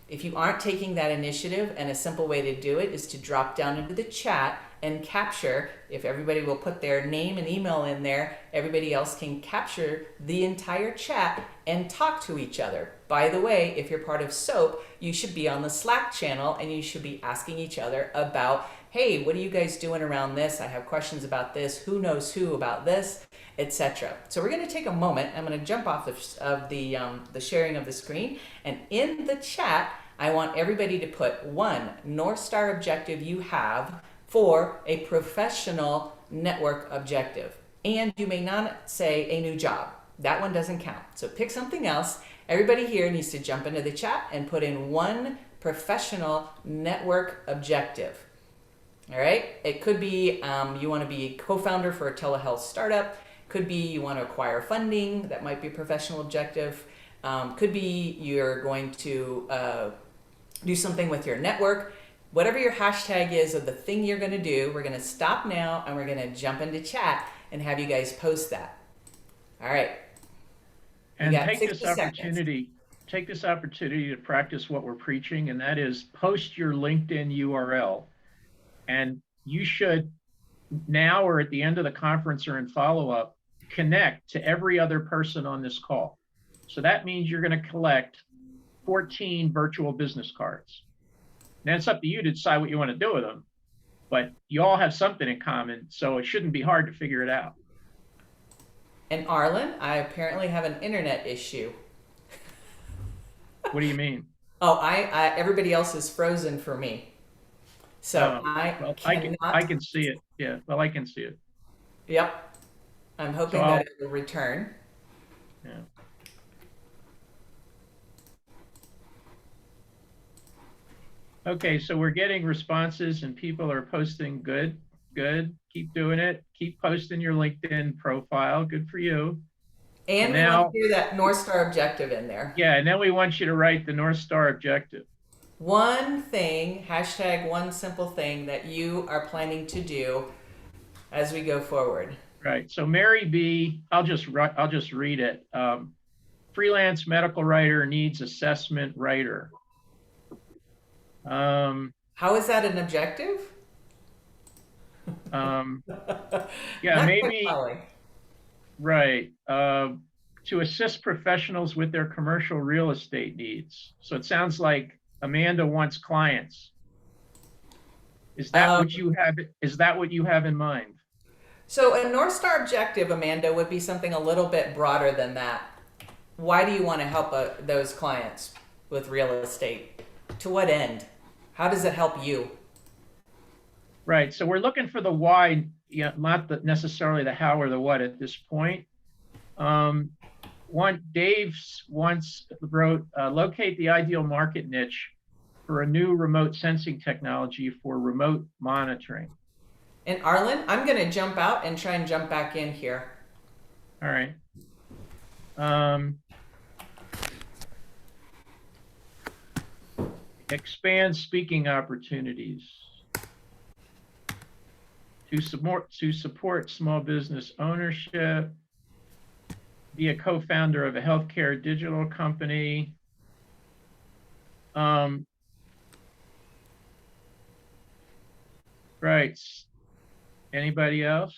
If you aren't taking that initiative, and a simple way to do it is to drop down into the chat and capture, if everybody will put their name and email in there, everybody else can capture the entire chat and talk to each other. By the way, if you're part of SOAP, you should be on the Slack channel and you should be asking each other about, hey, what are you guys doing around this? I have questions about this. Who knows who about this, etc. So we're going to take a moment. I'm going to jump off the sharing of the screen, and in the chat, I want everybody to put one North Star objective you have for a professional network objective. And you may not say a new job. That one doesn't count. So pick something else. Everybody here needs to jump into the chat and put in one professional network objective. All right? It could be you want to be a co-founder for a telehealth startup. Could be you want to acquire funding. That might be a professional objective. Could be you're going to do something with your network. Whatever your hashtag is of the thing you're going to do, we're going to stop now and we're going to jump into chat and have you guys post that. All right. And take this opportunity to practice what we're preaching, and that is post your LinkedIn URL. And you should now, or at the end of the conference or in follow-up, connect to every other person on this call. So that means you're going to collect 14 virtual business cards. Now it's up to you to decide what you want to do with them, but you all have something in common, so it shouldn't be hard to figure it out. And Arlen, I apparently have an internet issue. What do you mean? Oh, everybody else is frozen for me. So I can see it. Yeah, well, I can see it. Yep. I'm hoping that it will return. Yeah. Okay, so we're getting responses and people are posting. Good. Keep doing it. Keep posting your LinkedIn profile. Good for you. And we want to do that North Star objective in there. Yeah, and then we want you to write the North Star objective. One thing, hashtag one simple thing that you are planning to do as we go forward. Right. So Mary B, I'll just read it. Freelance medical writer needs assessment writer. How is that an objective? Yeah, maybe. Right. To assist professionals with their commercial real estate needs. So it sounds like Amanda wants clients. Is that what you have? Is that what you have in mind? So a North Star objective, Amanda, would be something a little bit broader than that. Why do you want to help those clients with real estate? To what end? How does it help you? Right. So we're looking for the why, not necessarily the how or the what at this point. Um, Dave once wrote, locate the ideal market niche for a new remote sensing technology for remote monitoring. And Arlen, I'm going to jump out and try and jump back in here. All right. Um, expand speaking opportunities to support small business ownership, be a co-founder of a healthcare digital company. Right. Anybody else?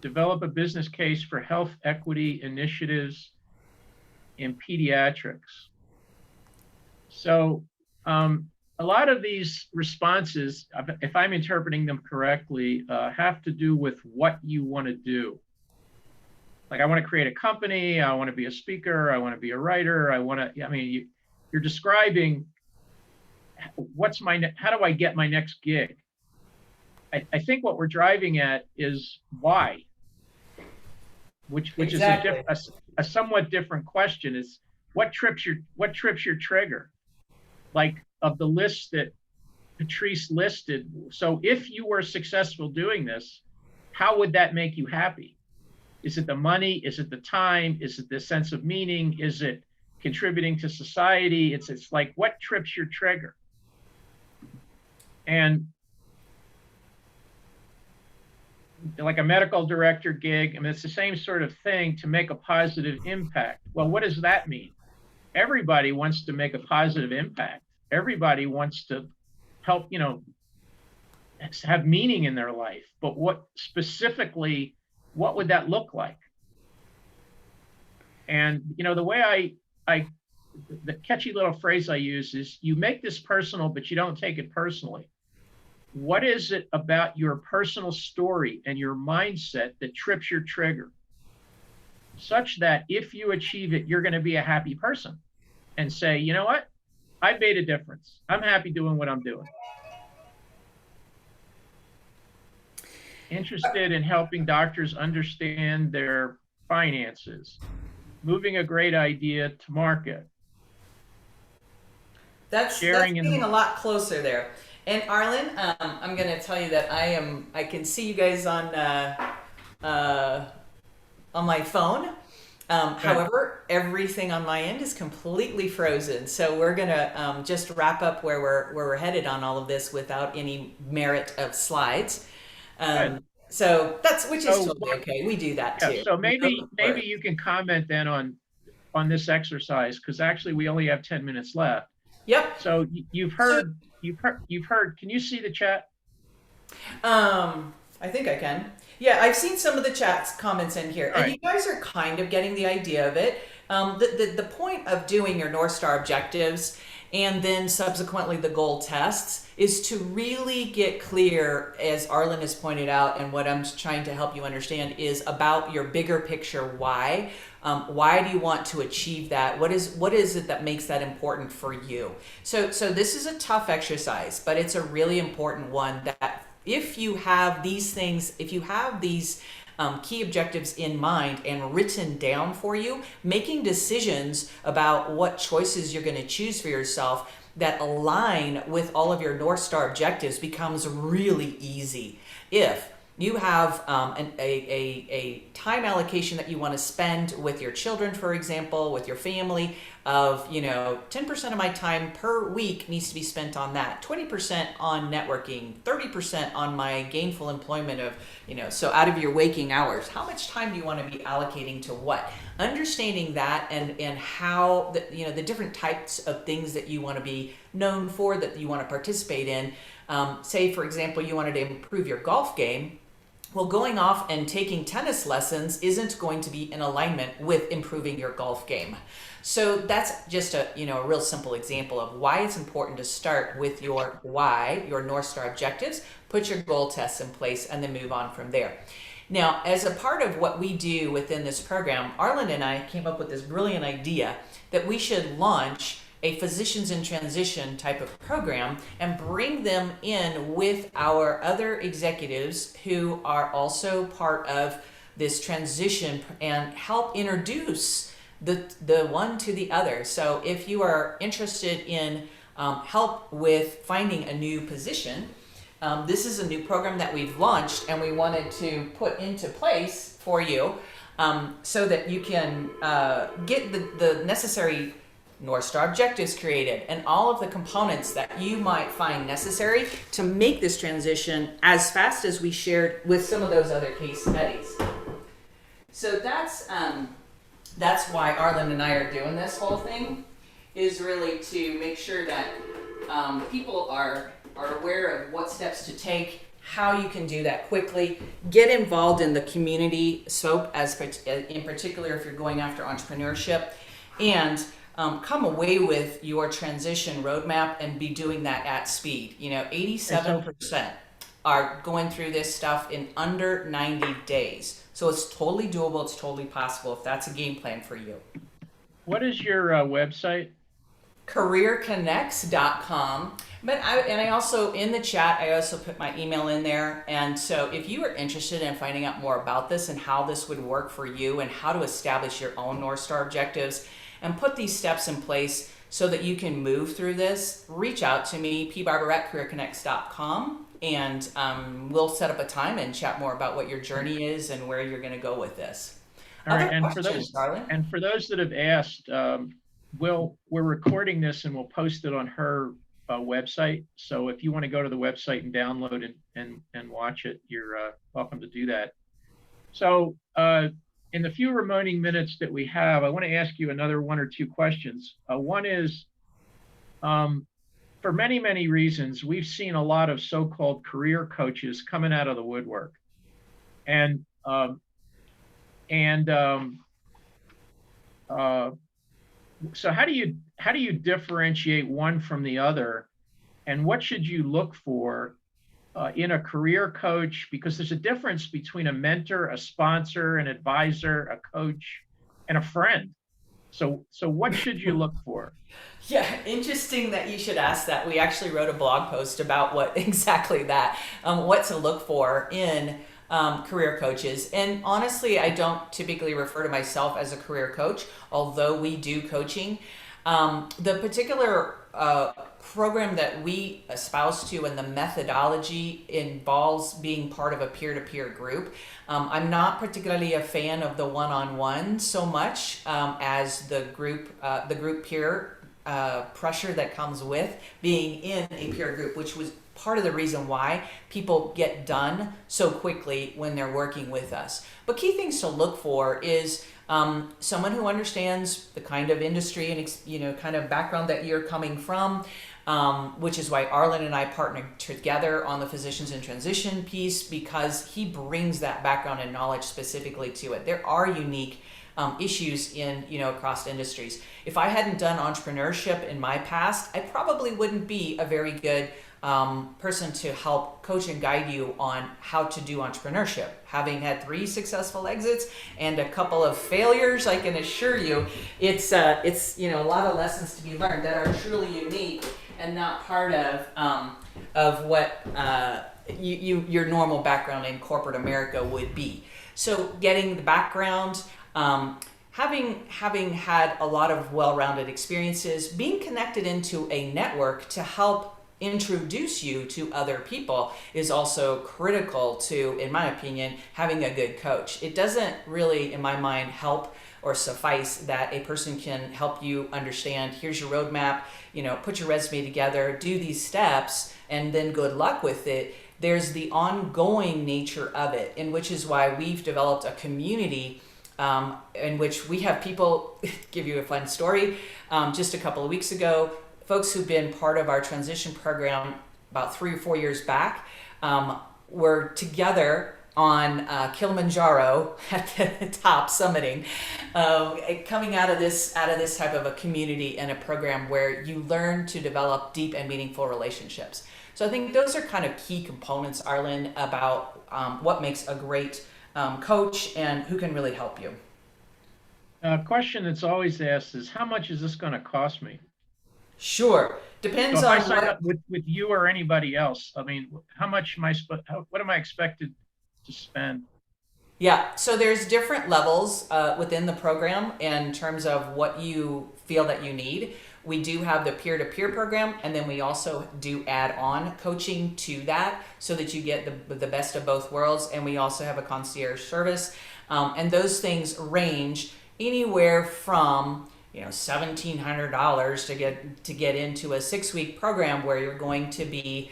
Develop a business case for health equity initiatives in pediatrics. So a lot of these responses, if I'm interpreting them correctly, have to do with what you want to do. Like, I want to create a company, I want to be a speaker, I want to be a writer, you're describing how do I get my next gig? I think what we're driving at is why, which Exactly. is a somewhat different question. Is what trips your trigger? Like, of the list that Patrice listed. So if you were successful doing this, how would that make you happy? Is it the money? Is it the time? Is it the sense of meaning? Is it contributing to society? It's like, what trips your trigger? And like a medical director gig, I mean, it's the same sort of thing, to make a positive impact. Well, what does that mean? Everybody wants to make a positive impact. Everybody wants to help, have meaning in their life. But what specifically, what would that look like? And, the way the catchy little phrase I use is, you make this personal, but you don't take it personally. What is it about your personal story and your mindset that trips your trigger, such that if you achieve it, you're going to be a happy person and say, you know what? I made a difference. I'm happy doing what I'm doing. Interested in helping doctors understand their finances, moving a great idea to market. That's getting a lot closer there. And Arlen, I'm going to tell you that I can see you guys on my phone. However, everything on my end is completely frozen. So we're going to just wrap up where we're headed on all of this without any merit of slides. So which is totally okay. We do that too. So maybe you can comment then on this exercise, because actually we only have 10 minutes left. Yep. So you've heard. Can you see the chat? I think I can. Yeah, I've seen some of the chat's comments in here, and you guys are kind of getting the idea of it. The point of doing your North Star objectives and then subsequently the goal tests is to really get clear, as Arlen has pointed out, and what I'm trying to help you understand is about your bigger picture why. Why do you want to achieve that? What is it that makes that important for you? So this is a tough exercise, but it's a really important one, that if you have these things, if you have these key objectives in mind and written down for you, making decisions about what choices you're going to choose for yourself that align with all of your North Star objectives becomes really easy. If you have a time allocation that you want to spend with your children, for example, with your family, of 10% of my time per week needs to be spent on that, 20% on networking, 30% on my gainful employment of, so out of your waking hours, how much time do you want to be allocating to what? Understanding that and how the different types of things that you want to be known for, that you want to participate in. Say, for example, you wanted to improve your golf game. Well, going off and taking tennis lessons isn't going to be in alignment with improving your golf game. So that's just a real simple example of why it's important to start with your why, your North Star objectives, put your goal tests in place, and then move on from there. Now, as a part of what we do within this program, Arlen and I came up with this brilliant idea that we should launch a physicians in transition type of program and bring them in with our other executives who are also part of this transition and help introduce the one to the other. So if you are interested in help with finding a new position, this is a new program that we've launched and we wanted to put into place for you, so that you can get the necessary North Star objectives created and all of the components that you might find necessary to make this transition as fast as we shared with some of those other case studies. So that's why Arlen and I are doing this whole thing, is really to make sure that people are aware of what steps to take, how you can do that quickly, get involved in the community SOAP in particular if you're going after entrepreneurship, and come away with your transition roadmap and be doing that at speed. 87% are going through this stuff in under 90 days. So it's totally doable, it's totally possible if that's a game plan for you. What is your website? careerconnects.com. But I also, in the chat, I also put my email in there. And so if you are interested in finding out more about this and how this would work for you and how to establish your own North Star objectives and put these steps in place so that you can move through this, reach out to me, pbarber@careerconnects.com, and we'll set up a time and chat more about what your journey is and where you're going to go with this. All right, and for those that have asked, we're recording this and we'll post it on her website. So if you want to go to the website and download it and watch it, you're welcome to do that. So in the few remaining minutes that we have, I want to ask you another one or two questions. One is, for many, many reasons, we've seen a lot of so-called career coaches coming out of the woodwork. And so how do you differentiate one from the other, and what should you look for in a career coach? Because there's a difference between a mentor, a sponsor, an advisor, a coach, and a friend. So what should you look for? Yeah, interesting that you should ask that. We actually wrote a blog post about what exactly that, what to look for in career coaches. And honestly, I don't typically refer to myself as a career coach, although we do coaching. The particular program that we espouse to and the methodology involves being part of a peer-to-peer group. I'm not particularly a fan of the one-on-one so much as the group peer pressure that comes with being in a peer group, which was part of the reason why people get done so quickly when they're working with us. But key things to look for is someone who understands the kind of industry and kind of background that you're coming from, which is why Arlen and I partnered together on the Physicians in Transition piece, because he brings that background and knowledge specifically to it. There are unique issues in across industries. If I hadn't done entrepreneurship in my past, I probably wouldn't be a very good person to help coach and guide you on how to do entrepreneurship. Having had 3 successful exits and a couple of failures, I can assure you, it's a lot of lessons to be learned that are truly unique and not part of what your normal background in corporate America would be. So getting the background, having had a lot of well-rounded experiences, being connected into a network to help introduce you to other people is also critical to, in my opinion, having a good coach. It doesn't really, in my mind, help or suffice that a person can help you understand, here's your roadmap, put your resume together, do these steps, and then good luck with it. There's the ongoing nature of it, and which is why we've developed a community in which we have people, give you a fun story, just a couple of weeks ago, folks who've been part of our transition program about 3 or 4 years back were together on Kilimanjaro at the top summiting, coming out of this type of a community and a program where you learn to develop deep and meaningful relationships. So I think those are kind of key components, Arlen, about what makes a great coach and who can really help you. A question that's always asked is, how much is this going to cost me? Sure. So Depends if I on signed what. up with you or anybody else, I mean, how much am I, what am I expected to spend? Yeah, so there's different levels within the program in terms of what you feel that you need. We do have the peer-to-peer program, and then we also do add on coaching to that so that you get the best of both worlds. And we also have a concierge service, and those things range anywhere from $1,700 to get into a 6 week program where you're going to be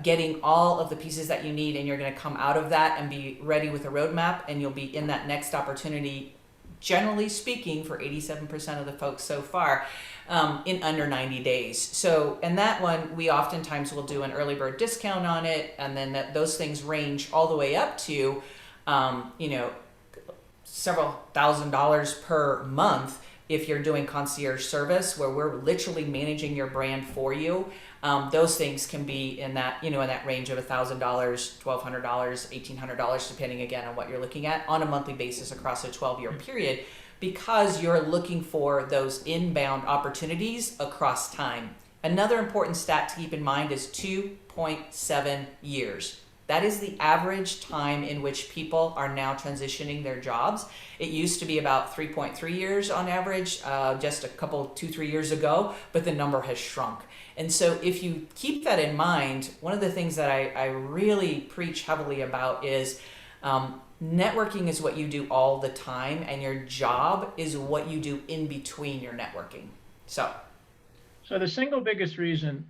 getting all of the pieces that you need, and you're going to come out of that and be ready with a roadmap, and you'll be in that next opportunity, generally speaking, for 87% of the folks so far, in under 90 days. So, and that one, we oftentimes will do an early bird discount on it, and then those things range all the way up to, several $1,000s per month if you're doing concierge service where we're literally managing your brand for you. Those things can be in that range of $1,000, $1,200, $1,800, depending again on what you're looking at on a monthly basis across a 12-year period, because you're looking for those inbound opportunities across time. Another important stat to keep in mind is 2.7 years. That is the average time in which people are now transitioning their jobs. It used to be about 3.3 years on average, just a couple, 2, 3 years ago, but the number has shrunk. And so if you keep that in mind, one of the things that I really preach heavily about is networking is what you do all the time, and your job is what you do in between your networking. So the single biggest reason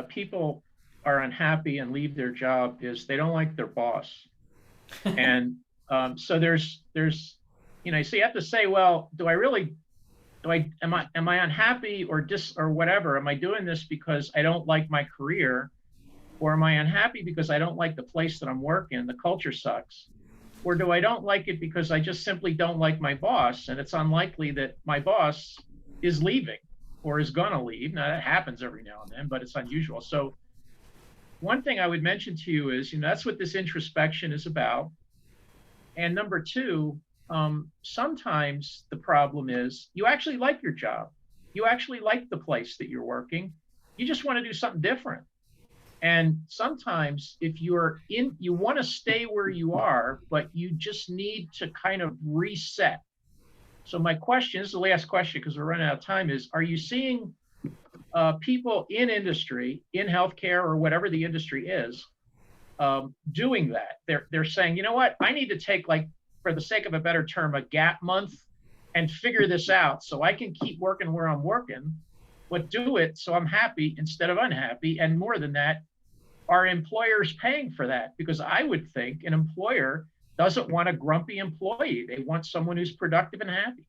people are unhappy and leave their job is they don't like their boss. And so so you have to say, well, am I unhappy or whatever? Am I doing this because I don't like my career? Or am I unhappy because I don't like the place that I'm working? The culture sucks. Or do I don't like it because I just simply don't like my boss? And it's unlikely that my boss is leaving or is going to leave. Now, that happens every now and then, but it's unusual. So one thing I would mention to you is, that's what this introspection is about. And number two, sometimes the problem is you actually like your job. You actually like the place that you're working. You just want to do something different. And sometimes if you want to stay where you are, but you just need to kind of reset. So my question, this is the last question because we're running out of time, is, are you seeing people in industry, in healthcare or whatever the industry is, doing that? They're saying, you know what, I need to take, like, for the sake of a better term, a gap month and figure this out so I can keep working where I'm working, but do it so I'm happy instead of unhappy. And more than that, are employers paying for that? Because I would think an employer doesn't want a grumpy employee. They want someone who's productive and happy.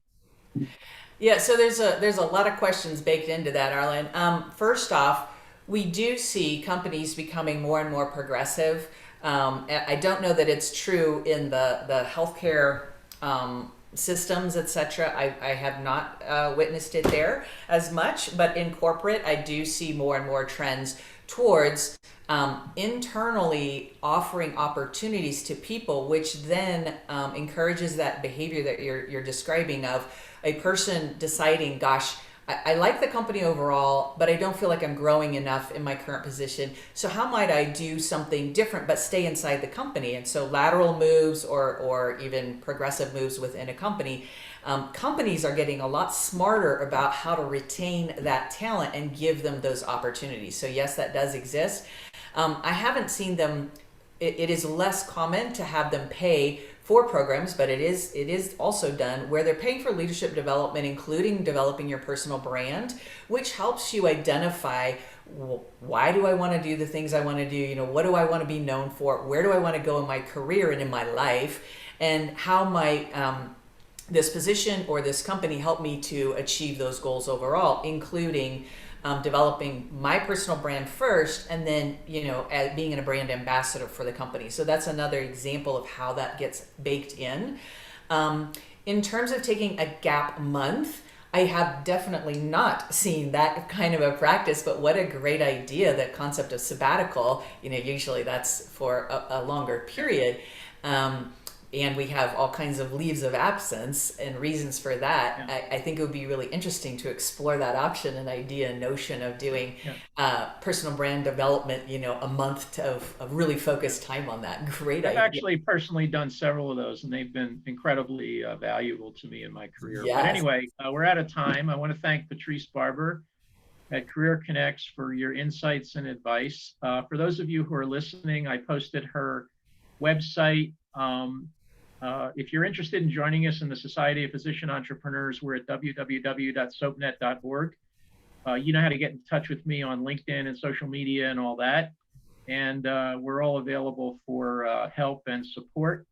Yeah, so there's a lot of questions baked into that, Arlen. First off, we do see companies becoming more and more progressive. I don't know that it's true in the healthcare systems, etc. I have not witnessed it there as much, but in corporate, I do see more and more trends towards internally offering opportunities to people, which then encourages that behavior that you're describing of a person deciding, gosh, I like the company overall, but I don't feel like I'm growing enough in my current position. So how might I do something different but stay inside the company? And so lateral moves or even progressive moves within a company. Companies are getting a lot smarter about how to retain that talent and give them those opportunities. So yes, that does exist. I haven't seen them. It is less common to have them pay for programs, but it is also done where they're paying for leadership development, including developing your personal brand, which helps you identify, why do I want to do the things I want to do? What do I want to be known for? Where do I want to go in my career and in my life? And how might this position or this company help me to achieve those goals overall, including developing my personal brand first, and then as being a brand ambassador for the company. So that's another example of how that gets baked in. In terms of taking a gap month, I have definitely not seen that kind of a practice, but what a great idea, that concept of sabbatical. Usually that's for a longer period. and we have all kinds of leaves of absence and reasons for that. Yeah. I think it would be really interesting to explore that option and idea and notion of doing Yeah. personal brand development, a month of really focused time on that. Great I've idea. actually personally done several of those, and they've been incredibly valuable to me in my career. But Yes. anyway, we're out of time. I want to thank Patrice Barber at Career Connects for your insights and advice. For those of you who are listening, I posted her website. If you're interested in joining us in the Society of Physician Entrepreneurs, we're at www.soapnet.org. You know how to get in touch with me on LinkedIn and social media and all that. And we're all available for help and support.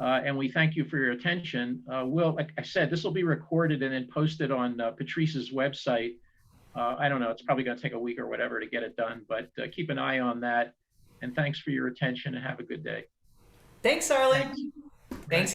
And we thank you for your attention. Like I said, this will be recorded and then posted on Patrice's website. I don't know, it's probably going to take a week or whatever to get it done, but keep an eye on that. And thanks for your attention and have a good day. Thanks, Arlen. Thanks. Thanks.